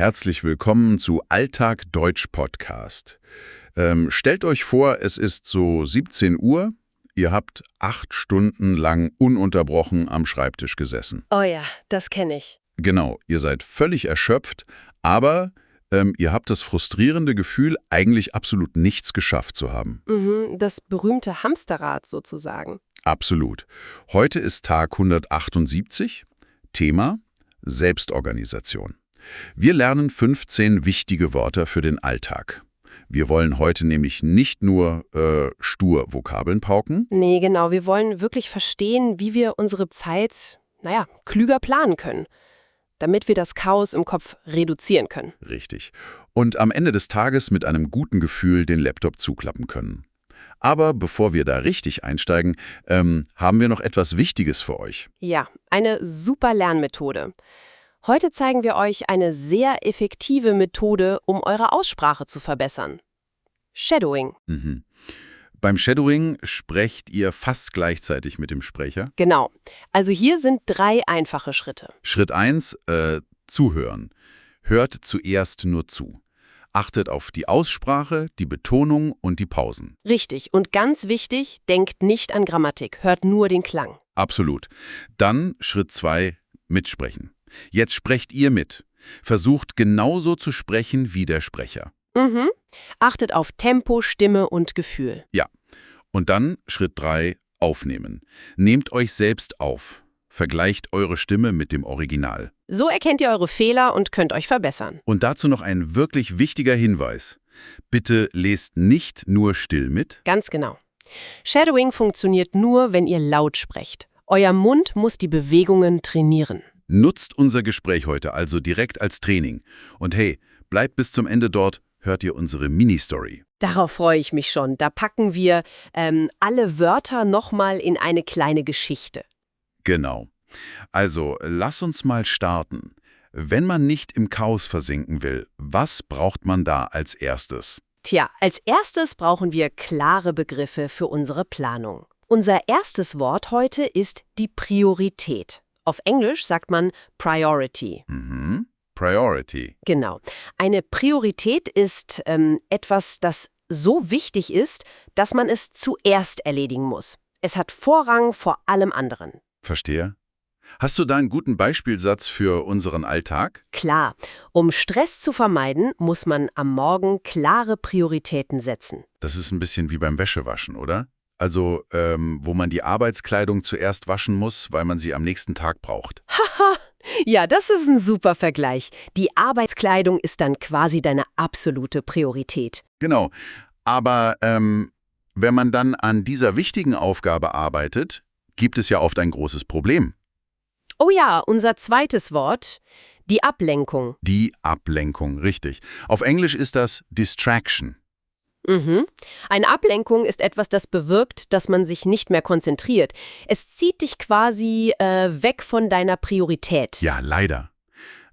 Herzlich willkommen zu Alltag Deutsch Podcast. Stellt euch vor, es ist so 17 Uhr, ihr habt 8 Stunden lang ununterbrochen am Schreibtisch gesessen. Oh ja, das kenne ich. Genau, ihr seid völlig erschöpft, aber ihr habt das frustrierende Gefühl, eigentlich absolut nichts geschafft zu haben. Das berühmte Hamsterrad sozusagen. Absolut. Heute ist Tag 178, Thema Selbstorganisation. Wir lernen 15 wichtige Wörter für den Alltag. Wir wollen heute nämlich nicht nur stur Vokabeln pauken. Nee, genau, wir wollen wirklich verstehen, wie wir unsere Zeit, klüger planen können, damit wir das Chaos im Kopf reduzieren können. Richtig. Und am Ende des Tages mit einem guten Gefühl den Laptop zuklappen können. Aber bevor wir da richtig einsteigen, haben wir noch etwas Wichtiges für euch. Ja, eine super Lernmethode. Heute zeigen wir euch eine sehr effektive Methode, um eure Aussprache zu verbessern. Shadowing. Beim Shadowing sprecht ihr fast gleichzeitig mit dem Sprecher. Genau. Also hier sind 3 einfache Schritte. Schritt 1, zuhören. Hört zuerst nur zu. Achtet auf die Aussprache, die Betonung und die Pausen. Richtig. Und ganz wichtig, denkt nicht an Grammatik, hört nur den Klang. Absolut. Dann Schritt 2, mitsprechen. Jetzt sprecht ihr mit. Versucht genauso zu sprechen wie der Sprecher. Achtet auf Tempo, Stimme und Gefühl. Ja. Und dann Schritt 3, aufnehmen. Nehmt euch selbst auf. Vergleicht eure Stimme mit dem Original. So erkennt ihr eure Fehler und könnt euch verbessern. Und dazu noch ein wirklich wichtiger Hinweis. Bitte lest nicht nur still mit. Ganz genau. Shadowing funktioniert nur, wenn ihr laut sprecht. Euer Mund muss die Bewegungen trainieren. Nutzt unser Gespräch heute also direkt als Training. Und hey, bleibt bis zum Ende dort, hört ihr unsere Mini-Story. Darauf freue ich mich schon. Da packen wir alle Wörter nochmal in eine kleine Geschichte. Genau. Also, lass uns mal starten. Wenn man nicht im Chaos versinken will, was braucht man da als erstes? Tja, als erstes brauchen wir klare Begriffe für unsere Planung. Unser erstes Wort heute ist die Priorität. Auf Englisch sagt man Priority. Priority. Genau. Eine Priorität ist etwas, das so wichtig ist, dass man es zuerst erledigen muss. Es hat Vorrang vor allem anderen. Verstehe. Hast du da einen guten Beispielsatz für unseren Alltag? Klar, um Stress zu vermeiden, muss man am Morgen klare Prioritäten setzen. Das ist ein bisschen wie beim Wäschewaschen, oder? Also, wo man die Arbeitskleidung zuerst waschen muss, weil man sie am nächsten Tag braucht. Haha, ja, das ist ein super Vergleich. Die Arbeitskleidung ist dann quasi deine absolute Priorität. Genau. Aber wenn man dann an dieser wichtigen Aufgabe arbeitet, gibt es ja oft ein großes Problem. Oh ja, unser zweites Wort, die Ablenkung. Die Ablenkung, richtig. Auf Englisch ist das Distraction. Eine Ablenkung ist etwas, das bewirkt, dass man sich nicht mehr konzentriert. Es zieht dich quasi weg von deiner Priorität. Ja, leider.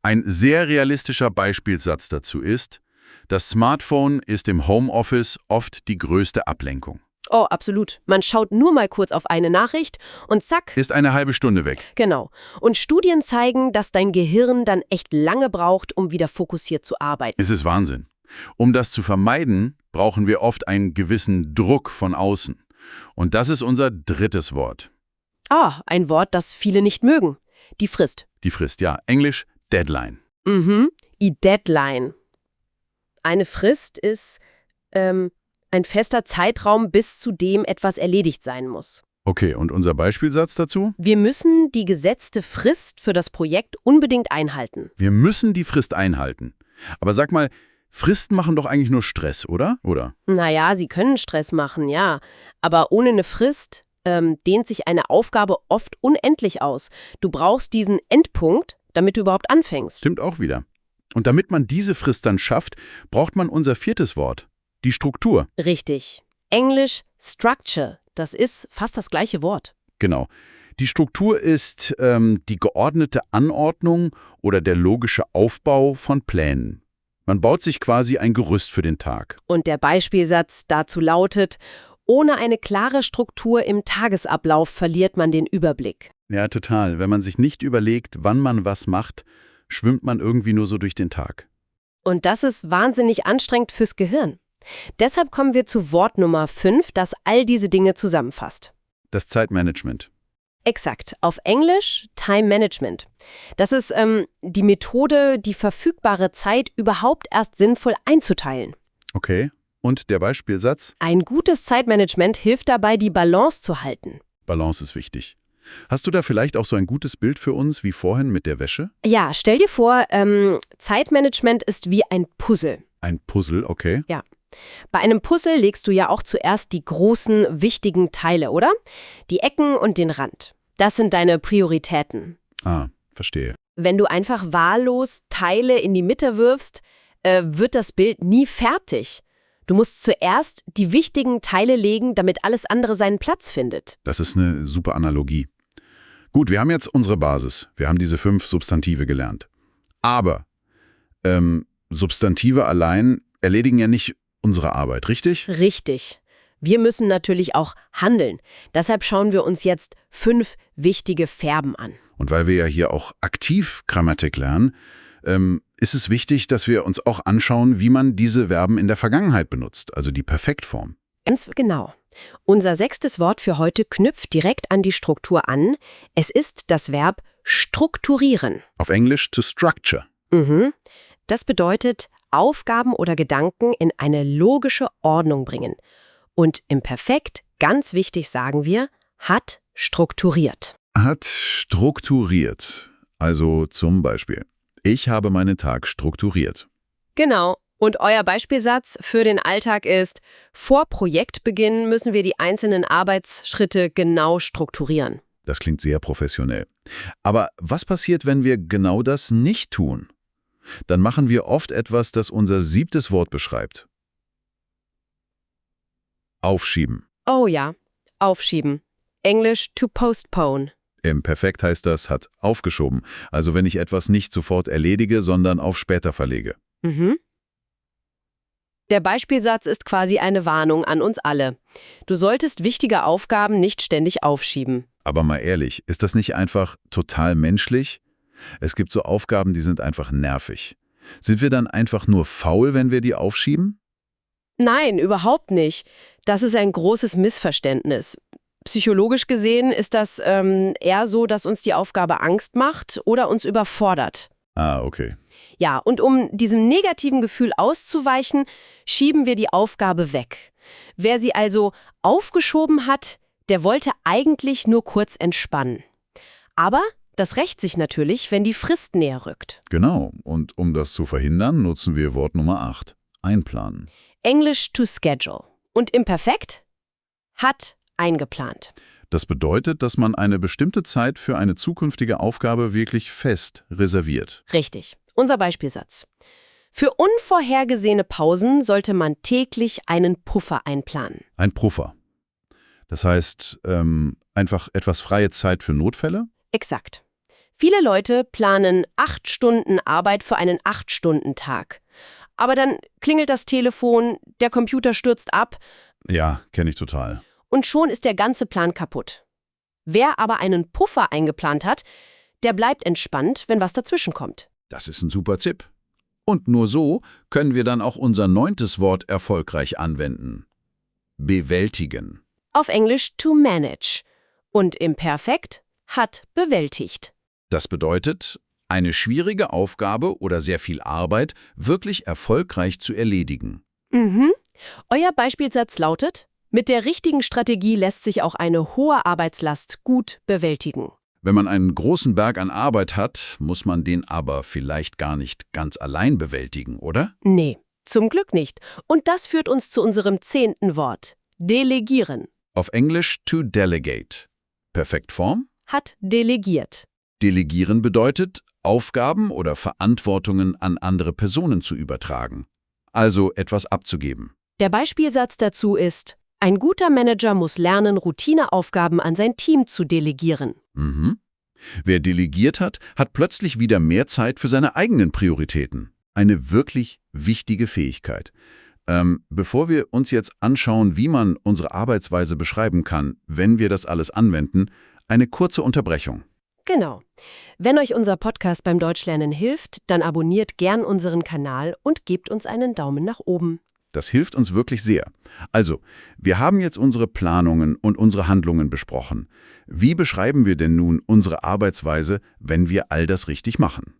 Ein sehr realistischer Beispielsatz dazu ist, das Smartphone ist im Homeoffice oft die größte Ablenkung. Oh, absolut. Man schaut nur mal kurz auf eine Nachricht und zack. Ist eine halbe Stunde weg. Genau. Und Studien zeigen, dass dein Gehirn dann echt lange braucht, um wieder fokussiert zu arbeiten. Es ist Wahnsinn. Um das zu vermeiden, brauchen wir oft einen gewissen Druck von außen. Und das ist unser drittes Wort. Ein Wort, das viele nicht mögen. Die Frist. Die Frist, ja. Englisch Deadline. Die Deadline. Eine Frist ist ein fester Zeitraum, bis zu dem etwas erledigt sein muss. Okay, und unser Beispielsatz dazu? Wir müssen die gesetzte Frist für das Projekt unbedingt einhalten. Wir müssen die Frist einhalten. Aber sag mal, Fristen machen doch eigentlich nur Stress, oder? Naja, sie können Stress machen, ja. Aber ohne eine Frist dehnt sich eine Aufgabe oft unendlich aus. Du brauchst diesen Endpunkt, damit du überhaupt anfängst. Stimmt auch wieder. Und damit man diese Frist dann schafft, braucht man unser viertes Wort. Die Struktur. Richtig. Englisch Structure. Das ist fast das gleiche Wort. Genau. Die Struktur ist die geordnete Anordnung oder der logische Aufbau von Plänen. Man baut sich quasi ein Gerüst für den Tag. Und der Beispielsatz dazu lautet: Ohne eine klare Struktur im Tagesablauf verliert man den Überblick. Ja, total. Wenn man sich nicht überlegt, wann man was macht, schwimmt man irgendwie nur so durch den Tag. Und das ist wahnsinnig anstrengend fürs Gehirn. Deshalb kommen wir zu Wort Nummer 5, das all diese Dinge zusammenfasst. Das Zeitmanagement. Exakt. Auf Englisch Time Management. Das ist die Methode, die verfügbare Zeit überhaupt erst sinnvoll einzuteilen. Okay. Und der Beispielsatz? Ein gutes Zeitmanagement hilft dabei, die Balance zu halten. Balance ist wichtig. Hast du da vielleicht auch so ein gutes Bild für uns, wie vorhin mit der Wäsche? Ja, stell dir vor, Zeitmanagement ist wie ein Puzzle. Ein Puzzle, okay. Ja. Bei einem Puzzle legst du ja auch zuerst die großen, wichtigen Teile, oder? Die Ecken und den Rand. Das sind deine Prioritäten. Ah, verstehe. Wenn du einfach wahllos Teile in die Mitte wirfst, wird das Bild nie fertig. Du musst zuerst die wichtigen Teile legen, damit alles andere seinen Platz findet. Das ist eine super Analogie. Gut, wir haben jetzt unsere Basis. Wir haben diese 5 Substantive gelernt. Aber Substantive allein erledigen ja nicht unsere Arbeit, richtig? Richtig. Wir müssen natürlich auch handeln. Deshalb schauen wir uns jetzt 5 wichtige Verben an. Und weil wir ja hier auch aktiv Grammatik lernen, ist es wichtig, dass wir uns auch anschauen, wie man diese Verben in der Vergangenheit benutzt, also die Perfektform. Ganz genau. Unser 6. Wort für heute knüpft direkt an die Struktur an. Es ist das Verb strukturieren. Auf Englisch to structure. Das bedeutet, Aufgaben oder Gedanken in eine logische Ordnung bringen. Und im Perfekt, ganz wichtig sagen wir, hat strukturiert. Hat strukturiert. Also zum Beispiel, ich habe meinen Tag strukturiert. Genau. Und euer Beispielsatz für den Alltag ist, vor Projektbeginn müssen wir die einzelnen Arbeitsschritte genau strukturieren. Das klingt sehr professionell. Aber was passiert, wenn wir genau das nicht tun? Dann machen wir oft etwas, das unser 7. Wort beschreibt. Aufschieben. Oh ja, aufschieben. Englisch to postpone. Im Perfekt heißt das, hat aufgeschoben. Also wenn ich etwas nicht sofort erledige, sondern auf später verlege. Der Beispielsatz ist quasi eine Warnung an uns alle. Du solltest wichtige Aufgaben nicht ständig aufschieben. Aber mal ehrlich, ist das nicht einfach total menschlich? Es gibt so Aufgaben, die sind einfach nervig. Sind wir dann einfach nur faul, wenn wir die aufschieben? Nein, überhaupt nicht. Das ist ein großes Missverständnis. Psychologisch gesehen ist das eher so, dass uns die Aufgabe Angst macht oder uns überfordert. Ah, okay. Ja, und um diesem negativen Gefühl auszuweichen, schieben wir die Aufgabe weg. Wer sie also aufgeschoben hat, der wollte eigentlich nur kurz entspannen. Aber das rächt sich natürlich, wenn die Frist näher rückt. Genau. Und um das zu verhindern, nutzen wir Wort Nummer 8. Einplanen. Englisch to schedule. Und im Perfekt? Hat eingeplant. Das bedeutet, dass man eine bestimmte Zeit für eine zukünftige Aufgabe wirklich fest reserviert. Richtig. Unser Beispielsatz. Für unvorhergesehene Pausen sollte man täglich einen Puffer einplanen. Ein Puffer. Das heißt, einfach etwas freie Zeit für Notfälle? Exakt. Viele Leute planen 8 Stunden Arbeit für einen 8-Stunden-Tag. Aber dann klingelt das Telefon, der Computer stürzt ab. Ja, kenne ich total. Und schon ist der ganze Plan kaputt. Wer aber einen Puffer eingeplant hat, der bleibt entspannt, wenn was dazwischen kommt. Das ist ein super Tipp. Und nur so können wir dann auch unser 9. Wort erfolgreich anwenden. Bewältigen. Auf Englisch to manage. Und im Perfekt hat bewältigt. Das bedeutet, eine schwierige Aufgabe oder sehr viel Arbeit wirklich erfolgreich zu erledigen. Euer Beispielsatz lautet: Mit der richtigen Strategie lässt sich auch eine hohe Arbeitslast gut bewältigen. Wenn man einen großen Berg an Arbeit hat, muss man den aber vielleicht gar nicht ganz allein bewältigen, oder? Nee, zum Glück nicht. Und das führt uns zu unserem 10. Wort. Delegieren. Auf Englisch to delegate. Perfektform? Hat delegiert. Delegieren bedeutet, Aufgaben oder Verantwortungen an andere Personen zu übertragen. Also etwas abzugeben. Der Beispielsatz dazu ist: Ein guter Manager muss lernen, Routineaufgaben an sein Team zu delegieren. Wer delegiert hat, hat plötzlich wieder mehr Zeit für seine eigenen Prioritäten. Eine wirklich wichtige Fähigkeit. Bevor wir uns jetzt anschauen, wie man unsere Arbeitsweise beschreiben kann, wenn wir das alles anwenden, eine kurze Unterbrechung. Genau. Wenn euch unser Podcast beim Deutschlernen hilft, dann abonniert gern unseren Kanal und gebt uns einen Daumen nach oben. Das hilft uns wirklich sehr. Also, wir haben jetzt unsere Planungen und unsere Handlungen besprochen. Wie beschreiben wir denn nun unsere Arbeitsweise, wenn wir all das richtig machen?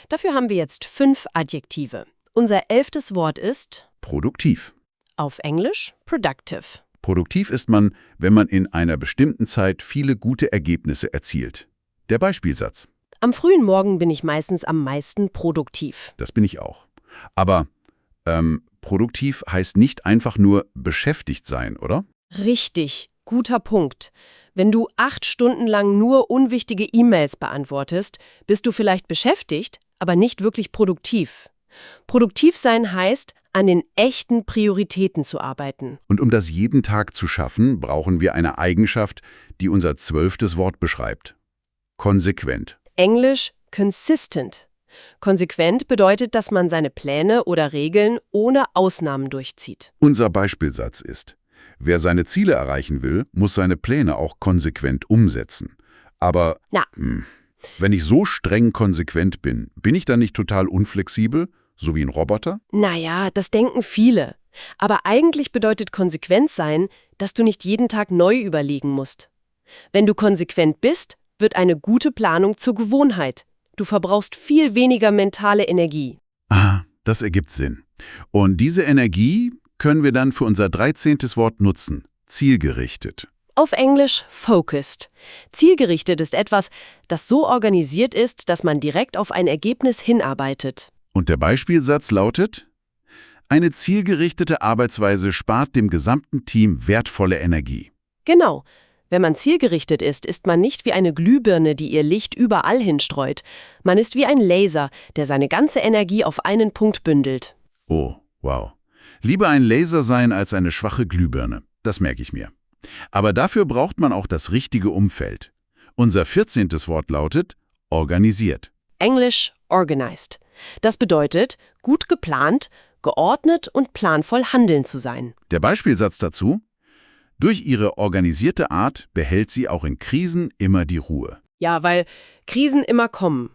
Dafür haben wir jetzt 5 Adjektive. Unser 11. Wort ist Produktiv. auf Englisch productive. Produktiv ist man, wenn man in einer bestimmten Zeit viele gute Ergebnisse erzielt. Der Beispielsatz. Am frühen Morgen bin ich meistens am meisten produktiv. Das bin ich auch. Aber produktiv heißt nicht einfach nur beschäftigt sein, oder? Richtig, guter Punkt. Wenn du 8 Stunden lang nur unwichtige E-Mails beantwortest, bist du vielleicht beschäftigt, aber nicht wirklich produktiv. Produktiv sein heißt, an den echten Prioritäten zu arbeiten. Und um das jeden Tag zu schaffen, brauchen wir eine Eigenschaft, die unser 12. Wort beschreibt. Konsequent. Englisch consistent. Konsequent bedeutet, dass man seine Pläne oder Regeln ohne Ausnahmen durchzieht. Unser Beispielsatz ist: Wer seine Ziele erreichen will, muss seine Pläne auch konsequent umsetzen. Aber wenn ich so streng konsequent bin ich dann nicht total unflexibel, so wie ein Roboter? Naja, das denken viele. Aber eigentlich bedeutet konsequent sein, dass du nicht jeden Tag neu überlegen musst. Wenn du konsequent bist, wird eine gute Planung zur Gewohnheit. Du verbrauchst viel weniger mentale Energie. Ah, das ergibt Sinn. Und diese Energie können wir dann für unser 13. Wort nutzen. Zielgerichtet. Auf Englisch focused. Zielgerichtet ist etwas, das so organisiert ist, dass man direkt auf ein Ergebnis hinarbeitet. Und der Beispielsatz lautet: Eine zielgerichtete Arbeitsweise spart dem gesamten Team wertvolle Energie. Genau. Wenn man zielgerichtet ist man nicht wie eine Glühbirne, die ihr Licht überall hinstreut. Man ist wie ein Laser, der seine ganze Energie auf einen Punkt bündelt. Oh, wow. Lieber ein Laser sein als eine schwache Glühbirne. Das merke ich mir. Aber dafür braucht man auch das richtige Umfeld. Unser 14. Wort lautet organisiert. Englisch organized. Das bedeutet, gut geplant, geordnet und planvoll handeln zu sein. Der Beispielsatz dazu: Durch ihre organisierte Art behält sie auch in Krisen immer die Ruhe. Ja, weil Krisen immer kommen.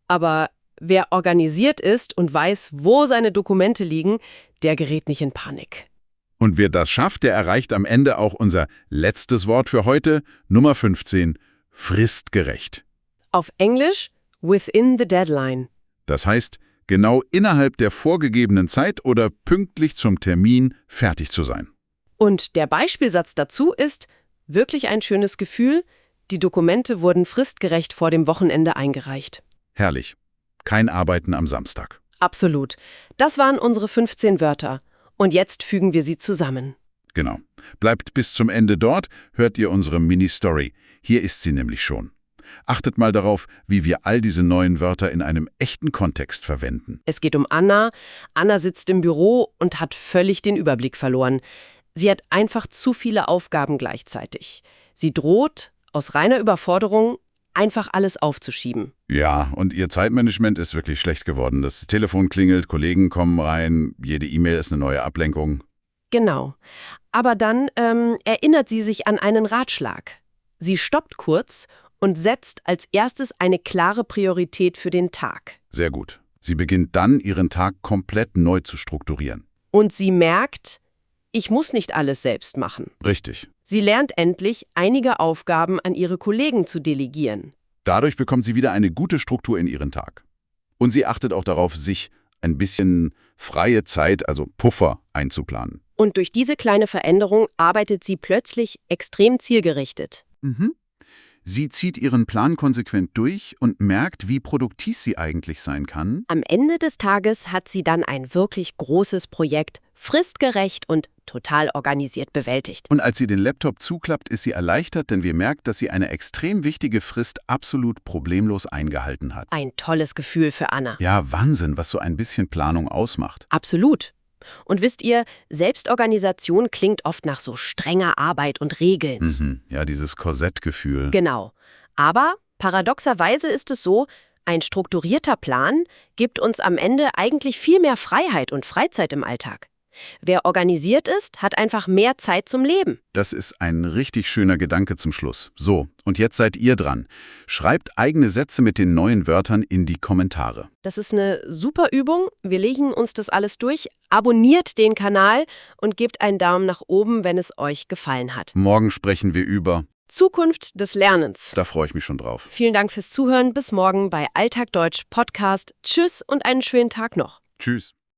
Aber wer organisiert ist und weiß, wo seine Dokumente liegen, der gerät nicht in Panik. Und wer das schafft, der erreicht am Ende auch unser letztes Wort für heute, Nummer 15, fristgerecht. Auf Englisch within the deadline. Das heißt, genau innerhalb der vorgegebenen Zeit oder pünktlich zum Termin fertig zu sein. Und der Beispielsatz dazu ist wirklich ein schönes Gefühl. Die Dokumente wurden fristgerecht vor dem Wochenende eingereicht. Herrlich. Kein Arbeiten am Samstag. Absolut. Das waren unsere 15 Wörter. Und jetzt fügen wir sie zusammen. Genau. Bleibt bis zum Ende dort, hört ihr unsere Mini-Story. Hier ist sie nämlich schon. Achtet mal darauf, wie wir all diese neuen Wörter in einem echten Kontext verwenden. Es geht um Anna. Anna sitzt im Büro und hat völlig den Überblick verloren. Sie hat einfach zu viele Aufgaben gleichzeitig. Sie droht, aus reiner Überforderung, einfach alles aufzuschieben. Ja, und ihr Zeitmanagement ist wirklich schlecht geworden. Das Telefon klingelt, Kollegen kommen rein, jede E-Mail ist eine neue Ablenkung. Genau. Aber dann erinnert sie sich an einen Ratschlag. Sie stoppt kurz und setzt als erstes eine klare Priorität für den Tag. Sehr gut. Sie beginnt dann, ihren Tag komplett neu zu strukturieren. Und sie merkt, ich muss nicht alles selbst machen. Richtig. Sie lernt endlich, einige Aufgaben an ihre Kollegen zu delegieren. Dadurch bekommt sie wieder eine gute Struktur in ihren Tag. Und sie achtet auch darauf, sich ein bisschen freie Zeit, also Puffer, einzuplanen. Und durch diese kleine Veränderung arbeitet sie plötzlich extrem zielgerichtet. Sie zieht ihren Plan konsequent durch und merkt, wie produktiv sie eigentlich sein kann. Am Ende des Tages hat sie dann ein wirklich großes Projekt fristgerecht und total organisiert bewältigt. Und als sie den Laptop zuklappt, ist sie erleichtert, denn wir merkt, dass sie eine extrem wichtige Frist absolut problemlos eingehalten hat. Ein tolles Gefühl für Anna. Ja, Wahnsinn, was so ein bisschen Planung ausmacht. Absolut. Und wisst ihr, Selbstorganisation klingt oft nach so strenger Arbeit und Regeln. Ja, dieses Korsettgefühl. Genau. Aber paradoxerweise ist es so, ein strukturierter Plan gibt uns am Ende eigentlich viel mehr Freiheit und Freizeit im Alltag. Wer organisiert ist, hat einfach mehr Zeit zum Leben. Das ist ein richtig schöner Gedanke zum Schluss. So, und jetzt seid ihr dran. Schreibt eigene Sätze mit den neuen Wörtern in die Kommentare. Das ist eine super Übung. Wir legen uns das alles durch. Abonniert den Kanal und gebt einen Daumen nach oben, wenn es euch gefallen hat. Morgen sprechen wir über... Zukunft des Lernens. Da freue ich mich schon drauf. Vielen Dank fürs Zuhören. Bis morgen bei Alltag Deutsch Podcast. Tschüss und einen schönen Tag noch. Tschüss.